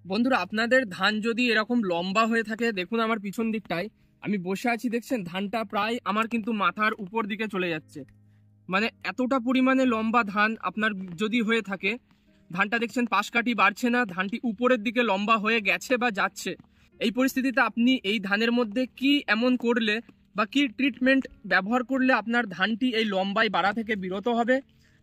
বন্ধুরা, আপনাদের ধান যদি এরকম লম্বা হয়ে থাকে, দেখুন আমার পিছন দিকটায় আমি বসে আছি, দেখছেন ধানটা প্রায় আমার কিন্তু মাথার উপর দিকে চলে যাচ্ছে। মানে এতটা পরিমাণে লম্বা ধান আপনার যদি হয়ে থাকে, ধানটা দেখছেন পাশকাঠি বাড়ছে না, ধানটি উপরের দিকে লম্বা হয়ে গেছে বা যাচ্ছে। এই পরিস্থিতিতে আপনি এই ধানের মধ্যে কি এমন করলে বা কি ট্রিটমেন্ট ব্যবহার করলে আপনার ধানটি এই লম্বায় বাড়া থেকে বিরত হবে,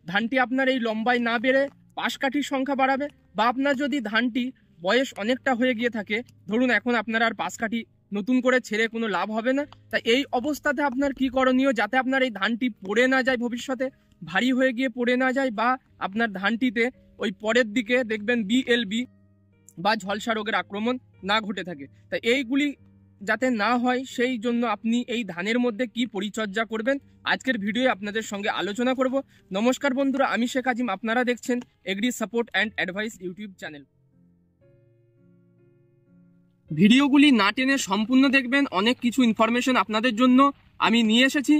ধানটি আপনার এই লম্বায় না বেড়ে পাশকাঠির সংখ্যা বাড়াবে, বা আপনার যদি ধানটি বয়স অনেকটা হয়ে গিয়ে থাকে, ধরুন এখন আপনার আর পাশকাঠি নতুন করে ছেড়ে কোনো লাভ হবে না, তাই এই অবস্থাতে আপনার কি করণীয় যাতে আপনার এই ধানটি পড়ে না যায়, ভবিষ্যতে ভারী হয়ে গিয়ে পড়ে না যায়, বা আপনার ধানটিতে ওই পরের দিকে দেখবেন বিএলবি বা ঝলসা রোগের আক্রমণ না ঘটে থাকে। তাই এইগুলি যাতে না হয় সেই জন্য আপনি এই ধানের মধ্যে কি পরিচর্যা করবেন আজকের ভিডিওয়ে আপনাদের সঙ্গে আলোচনা করব। নমস্কার বন্ধুরা, আমি শেখ আজিম, আপনারা দেখছেন agri support and advice YouTube channel. ভিডিওগুলি না টেনে সম্পূর্ণ দেখবেন, অনেক কিছু ইনফরমেশন আপনাদের জন্য আমি নিয়ে এসেছি।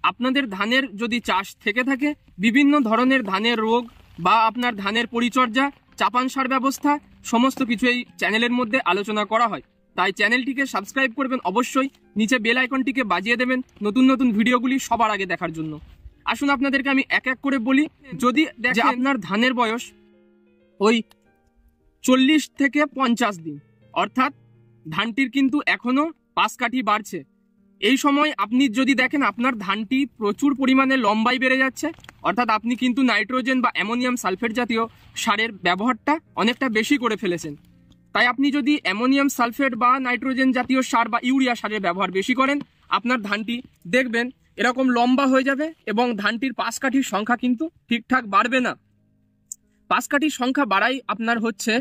আপনাদের ধানের যদি চাষ থেকে থাকে, বিভিন্ন ধরনের ধানের রোগ বা আপনার ধানের পরিচর্যা, চাপান সার ব্যবস্থা, সমস্ত কিছু এই চ্যানেলের মধ্যে আলোচনা করা হয়। তাই চ্যানেলটিকে সাবস্ক্রাইব করবেন অবশ্যই, নিচে বেল আইকনটিকে বাজিয়ে দেবেন নতুন নতুন ভিডিওগুলি সবার আগে দেখার জন্য। আসুন আপনাদেরকে আমি এক এক করে বলি। যদি দেখেন আপনার ধানের বয়স ওই 40 থেকে 50 দিন, অর্থাৎ ধানটির কিন্তু এখনো পাশকাঠি বাড়ছে, এই সময় আপনি যদি দেখেন আপনার ধানটি প্রচুর পরিমাণে লম্বাই বেড়ে যাচ্ছে, অর্থাৎ আপনি কিন্তু নাইট্রোজেন বা অ্যামোনিয়াম সালফেট জাতীয় সারের ব্যবহারটা অনেকটা বেশি করে ফেলেছেন। তাই আপনি যদি অ্যামোনিয়াম সালফেট বা নাইট্রোজেন জাতীয় সার বা ইউরিয়া সারের ব্যবহার বেশি করেন, আপনার ধানটি দেখবেন এরকম লম্বা হয়ে যাবে এবং ধানটির পাশকাঠির সংখ্যা কিন্তু ঠিকঠাক বাড়বে না। পাশকাঠির সংখ্যা বাড়াই আপনার হচ্ছে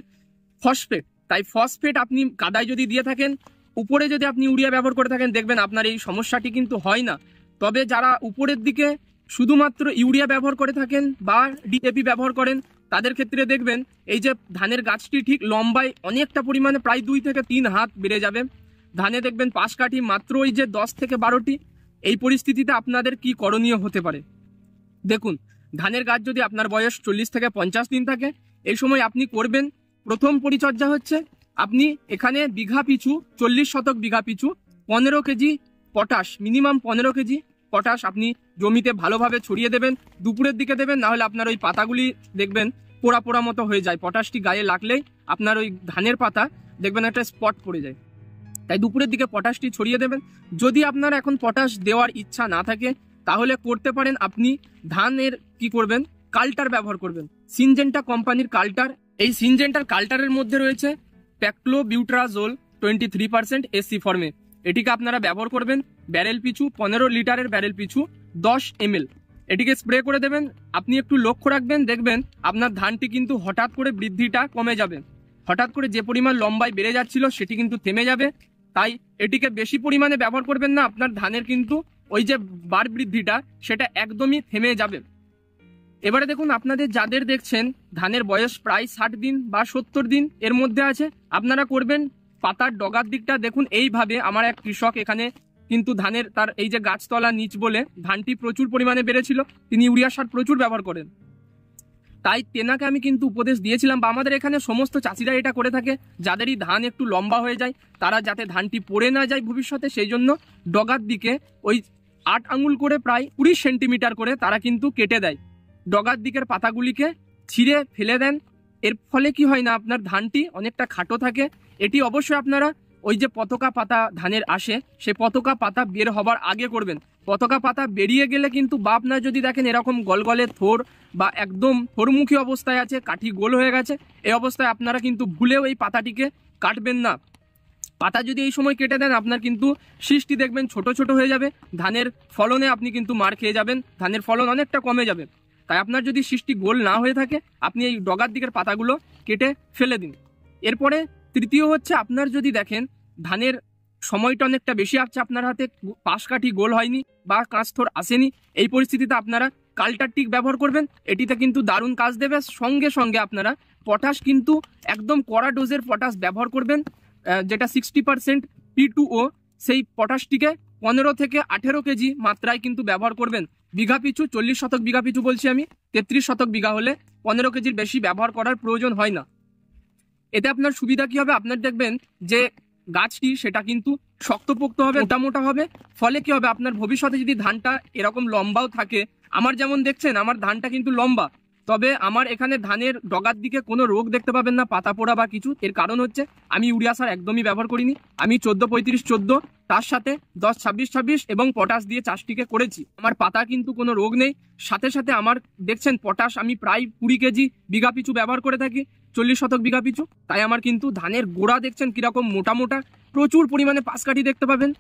ফসফেট। তাই ফসফেট আপনি কাদায় যদি দিয়ে থাকেন, উপরে যদি আপনি ইউরিয়া ব্যবহার করে থাকেন, দেখবেন আপনার এই সমস্যাটি কিন্তু হয় না। তবে যারা উপরের দিকে শুধুমাত্র ইউরিয়া ব্যবহার করে থাকেন বা ডিএপি ব্যবহার করেন, তাদের ক্ষেত্রে দেখবেন এই যে ধানের গাছটি ঠিক লম্বায় অনেকটা পরিমাণে প্রায় 2 থেকে 3 হাত বেড়ে যাবে। ধানে দেখবেন পাশকাঠি মাত্র ওই যে 10 থেকে 12টি। এই পরিস্থিতিতে আপনাদের কি করণীয় হতে পারে দেখুন। ধানের গাছ যদি আপনার বয়স 40 থেকে 50 দিন থাকে, এই সময় আপনি করবেন প্রথম পরিচর্যা হচ্ছে, আপনি এখানে বিঘা পিছু 40 শতক বিঘা পিছু 15 KG potash, minimum 15 KG potash আপনি জমিতে ভালোভাবে ছড়িয়ে দেবেন। দুপুরের দিকে দেবেন, না হলে আপনার ওই পাতাগুলি দেখবেন পোড়া পোড়া মতো হয়ে যায়। পটাশটি গায়ে লাগলেই আপনার ওই ধানের পাতা দেখবেন একটা স্পট পড়ে যায়। তাই দুপুরের দিকে পটাশটি ছড়িয়ে দেবেন। যদি আপনার এখন পটাশ দেওয়ার ইচ্ছা না থাকে, তাহলে করতে পারেন আপনি ধানের কি করবেন, কাল্টার ব্যবহার করবেন। সিনজেন্টা কোম্পানির কাল্টার, এই সিনজেন্টার কাল্টারের মধ্যে রয়েছে প্যাক্লোবিউট্রাজোল 23% এসি ফর্মে। এটিকে আপনারা ব্যবহার করবেন ব্যারেল পিছু 15 লিটারের ব্যারেল পিছু 10 ml। এটিকে স্প্রে করে দেবেন। আপনি একটু লক্ষ্য রাখবেন, দেখবেন আপনার ধানটি কিন্তু হঠাৎ করে বৃদ্ধিটা কমে যাবে। হঠাৎ করে যে পরিমাণ লম্বায় বেড়ে যাচ্ছিল সেটি কিন্তু থেমে যাবে। তাই এটিকে বেশি পরিমাণে ব্যবহার করবেন না, আপনার ধানের কিন্তু ওই যে বার বৃদ্ধিটা সেটা একদমই থেমে যাবে। এবারে দেখুন, আপনাদের যাদের দেখছেন ধানের বয়স প্রায় 60 দিন বা 70 দিন এর মধ্যে আছে, আপনারা করবেন পাতার ডগার দিকটা দেখুন এইভাবে। আমার এক কৃষক এখানে কিন্তু ধানের তার এই যে গাছতলা নিচ বলে ধানটি প্রচুর পরিমাণে বেড়েছিল, তিনি ইউরিয়া সার প্রচুর ব্যবহার করেন। তাই তেনাকে আমি কিন্তু উপদেশ দিয়েছিলাম, বা আমাদের এখানে সমস্ত চাষিরা এটা করে থাকে, যাদেরই ধান একটু লম্বা হয়ে যায় তারা যাতে ধানটি পড়ে না যায় ভবিষ্যতে, সেই জন্য ডগার দিকে ওই 8 আঙুল করে প্রায় 20 সেন্টিমিটার করে তারা কিন্তু কেটে দেয়। ডগার দিকের পাতাগুলিকে ছিঁড়ে ফেলে দেন। এর ফলে কি হয় না, আপনার ধানটি অনেকটা খাটো থাকে। এটি অবশ্যই আপনারা ওই যে পতাকা পাতা ধানের আসে, সেই পতাকা পাতা বের হবার আগে করবেন। পতাকা পাতা বেরিয়ে গেলে কিন্তু, বা আপনার যদি দেখেন এরকম গলগলে থোর বা একদম থোরমুখী অবস্থায় আছে, কাঠি গোল হয়ে গেছে, এই অবস্থায় আপনারা কিন্তু ভুলেও এই পাতাটিকে কাটবেন না। পাতা যদি এই সময় কেটে দেন, আপনার কিন্তু শীষটি দেখবেন ছোট ছোট হয়ে যাবে, ধানের ফলনে আপনি কিন্তু মার খেয়ে যাবেন, ধানের ফলন অনেকটা কমে যাবে। তাই আপনার যদি শীষটি গোল না হয়ে থাকে, আপনি এই ডগার দিকের পাতাগুলো কেটে ফেলে দিন। এরপরে তৃতীয় হচ্ছে, আপনার যদি দেখেন ধানের সময়টা অনেকটা বেশি আসছে, আপনার হাতে পাশকাঠি গোল হয়নি বা কাঁচথোর আসেনি, এই পরিস্থিতিতে আপনারা কাল্টারটিক ব্যবহার করবেন। এটিতে কিন্তু দারুণ কাজ দেবে। সঙ্গে সঙ্গে আপনারা পটাশ কিন্তু একদম কড়া ডোজের পটাশ ব্যবহার করবেন, যেটা 60% P2O, সেই পটাশটিকে 15 থেকে 18 কেজি মাত্রায় কিন্তু ব্যবহার করবেন বিঘা পিছু। 40 শতক বিঘা পিছু বলছি আমি, 33 শতক বিঘা হলে 15 কেজির বেশি ব্যবহার করার প্রয়োজন হয় না। এতে আপনার সুবিধা কি হবে, আপনার দেখবেন যে গাছটি সেটা কিন্তু শক্তপোক্ত হবে, মোটা মোটা হবে। ফলে কি হবে, আপনার ভবিষ্যতে যদি ধানটা এরকম লম্বাও থাকে, আমার যেমন দেখছেন আমার ধানটা কিন্তু লম্বা, তবে আমার এখানে ধানের ডগার দিকে কোনো রোগ দেখতে পাবেন না, পাতা পোড়া বা কিছু। এর কারণ হচ্ছে আমি ইউরিয়া সার একদমই ব্যবহার করিনি। আমি 14-35-14 তার সাথে 10-26-26 এবং পটাশ দিয়ে চাষটিকে করেছি। আমার পাতা কিন্তু কোনো রোগ নেই। সাথে সাথে আমার দেখছেন পটাশ আমি প্রায় 20 কেজি বিঘা পিছু ব্যবহার করে থাকি, 40 শতক বিঘা পিছু। তাই আমার কিন্তু ধানের গোড়া দেখছেন কিরকম মোটা মোটা, প্রচুর পরিমাণে পাশকাঠি দেখতে পাবেন।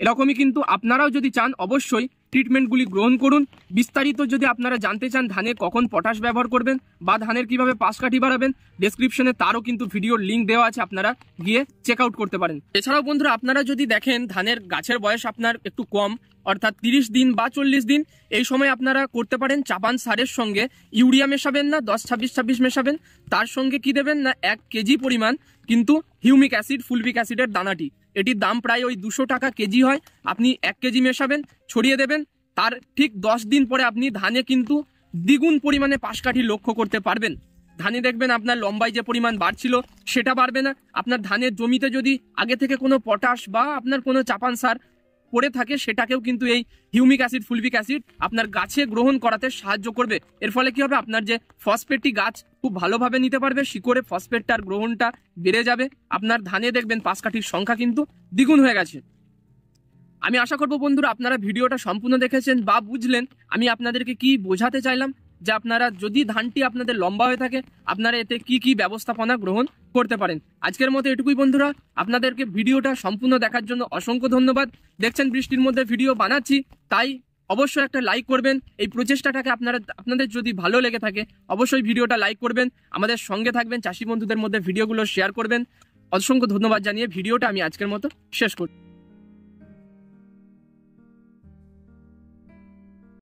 এরকমই কিন্তু আপনারাও যদি চান অবশ্যই ট্রিটমেন্টগুলি গ্রহণ করুন। বিস্তারিত যদি আপনারা জানতে চান ধানে কখন পটাশ ব্যবহার করবেন বা ধানের কিভাবে পাশকাঠি বাড়াবেন, ডেসক্রিপশনে তারও কিন্তু ভিডিওর লিঙ্ক দেওয়া আছে, আপনারা গিয়ে চেক আউট করতে পারেন। এছাড়াও বন্ধুরা আপনারা যদি দেখেন ধানের গাছের বয়স আপনার একটু কম, অর্থাৎ 30 দিন বা 40 দিন, এই সময় আপনারা করতে পারেন চাপান সারের সঙ্গে ইউরিয়া মেশাবেন না, 10-26-26 মেশাবেন। তার সঙ্গে কি দেবেন না 1 কেজি পরিমাণ কিন্তু হিউমিক অ্যাসিড, ফুলবিক অ্যাসিডের দানাটি, এটির দাম প্রায় ওই 200 টাকা কেজি হয়। আপনি 1 কেজি মেশাবেন, ছড়িয়ে দেবেন। তার ঠিক 10 দিন পরে আপনি ধানে কিন্তু দ্বিগুণ পরিমাণে পাশকাঠি লক্ষ্য করতে পারবেন। ধানে দেখবেন আপনার লম্বায় যে পরিমাণ বাড়ছিল সেটা বাড়বে না। আপনার ধানের জমিতে যদি আগে থেকে কোনো পটাশ বা আপনার কোনো চাপান সার পড়ে থাকে, সেটাকেও কিন্তু এই হিউমিক অ্যাসিড, ফুলবিক অ্যাসিড আপনার গাছে গ্রহণ করাতে সাহায্য করবে। এর ফলে কি হবে, আপনার যে ফসফেটটি গাছ খুব ভালোভাবে নিতে পারবে, শিকড়ে ফসফেটটার গ্রহণটা বেড়ে যাবে। আপনার ধানে দেখবেন পাশকাঠির সংখ্যা কিন্তু দ্বিগুণ হয়ে গেছে। আমি আশা করব বন্ধুরা আপনারা ভিডিওটা সম্পূর্ণ দেখেছেন বা বুঝলেন আমি আপনাদেরকে কি বোঝাতে চাইলাম, যে আপনারা যদি ধানটি আপনাদের লম্বা হয়ে থাকে আপনারা এতে কি কি ব্যবস্থাপনা গ্রহণ করতে পারেন। আজকের মতো এটুকুই বন্ধুরা, আপনাদেরকে ভিডিওটা সম্পূর্ণ দেখার জন্য অসংখ্য ধন্যবাদ। দেখছেন বৃষ্টির মধ্যে ভিডিও বানাচ্ছি, তাই অবশ্যই একটা লাইক করবেন। এই প্রচেষ্টাটাকে আপনাদের যদি ভালো লেগে থাকে অবশ্যই ভিডিওটা লাইক করবেন, আমাদের সঙ্গে থাকবেন, চাষি বন্ধুদের মধ্যে ভিডিওগুলো শেয়ার করবেন। অসংখ্য ধন্যবাদ জানিয়ে ভিডিওটা আমি আজকের মতো শেষ করছি।